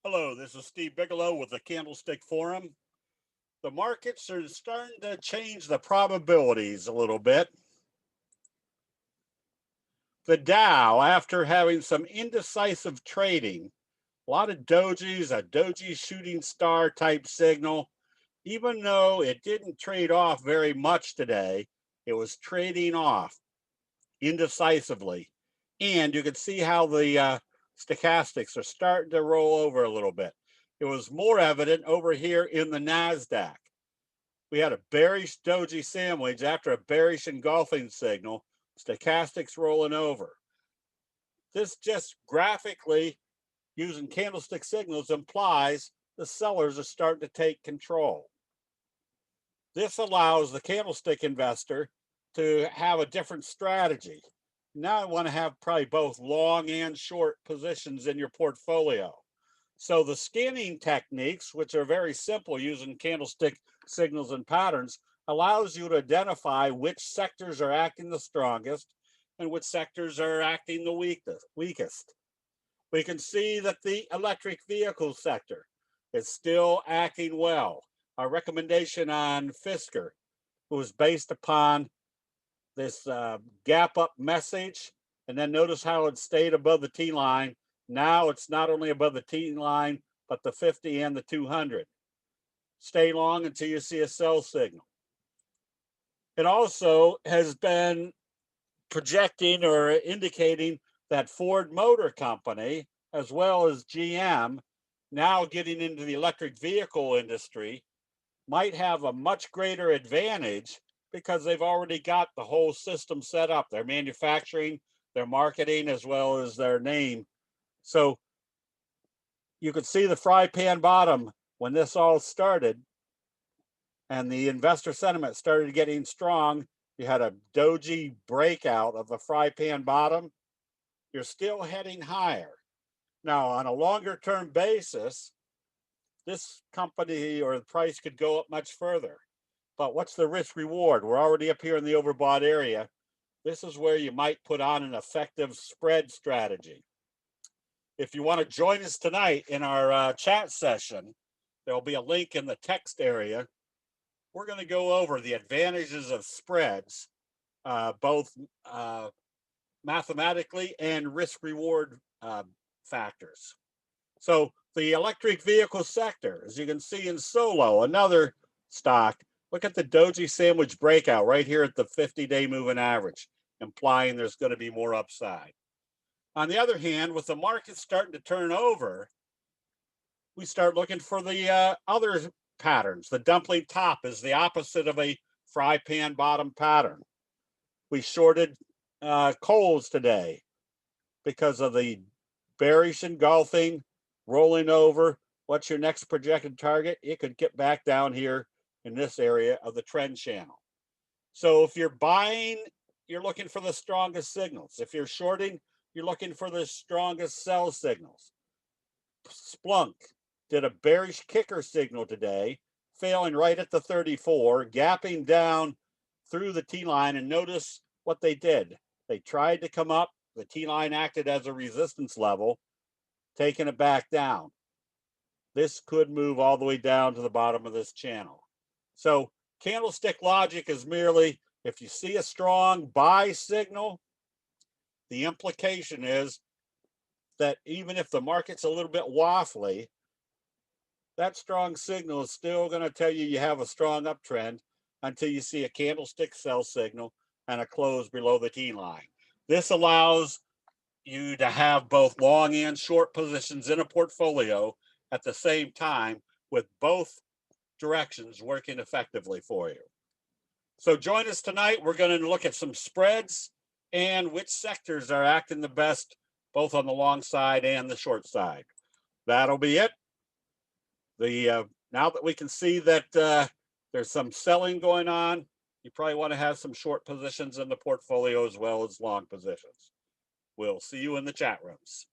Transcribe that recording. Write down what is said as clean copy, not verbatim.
Hello, this is Steve Bigelow with the Candlestick Forum. The markets are starting to change the probabilities a little bit. The Dow, after having some indecisive trading, a lot of dojis, a doji shooting star type signal, even though it didn't trade off very much today, it was trading off indecisively. And you can see how the stochastics are starting to roll over a little bit. It was more evident over here in the NASDAQ. We had a bearish doji sandwich after a bearish engulfing signal, stochastics rolling over. This just graphically, using candlestick signals, implies the sellers are starting to take control. This allows the candlestick investor to have a different strategy. Now I want to have probably both long and short positions in your portfolio. So the scanning techniques, which are very simple using candlestick signals and patterns, allows you to identify which sectors are acting the strongest and which sectors are acting the weakest. We can see that the electric vehicle sector is still acting well. Our recommendation on Fisker was based upon this gap up message, and then notice how it stayed above the T line. Now it's not only above the T line, but the 50 and the 200. Stay long until you see a sell signal. It also has been projecting or indicating that Ford Motor Company, as well as GM, now getting into the electric vehicle industry, might have a much greater advantage because they've already got the whole system set up. Their manufacturing, their marketing, as well as their name. So you could see the fry pan bottom when this all started and the investor sentiment started getting strong. You had a doji breakout of the fry pan bottom. You're still heading higher. Now, on a longer term basis, this company or the price could go up much further. But what's the risk reward? We're already up here in the overbought area. This is where you might put on an effective spread strategy. If you want to join us tonight in our chat session, there'll be a link in the text area. We're going to go over the advantages of spreads, both mathematically and risk reward factors. So the electric vehicle sector, as you can see in Solo, another stock, look at the doji sandwich breakout right here at the 50-day moving average, implying there's going to be more upside. On the other hand, with the market starting to turn over, we start looking for the other patterns. The dumpling top is the opposite of a fry pan bottom pattern. We shorted coals today because of the bearish engulfing, rolling over. What's your next projected target? It could get back down here in this area of the trend channel. So if you're buying, you're looking for the strongest signals. If you're shorting, you're looking for the strongest sell signals. Splunk did a bearish kicker signal today, failing right at the 34, gapping down through the T line, and notice what they did. They tried to come up. The T line acted as a resistance level, taking it back down. This could move all the way down to the bottom of this channel. So candlestick logic is merely, if you see a strong buy signal, the implication is that even if the market's a little bit waffly, that strong signal is still going to tell you you have a strong uptrend until you see a candlestick sell signal and a close below the T line. This allows you to have both long and short positions in a portfolio at the same time, with both directions working effectively for you. So join us tonight. We're going to look at some spreads and which sectors are acting the best, both on the long side and the short side. That'll be it. Now that we can see that there's some selling going on, you probably want to have some short positions in the portfolio as well as long positions. We'll see you in the chat rooms.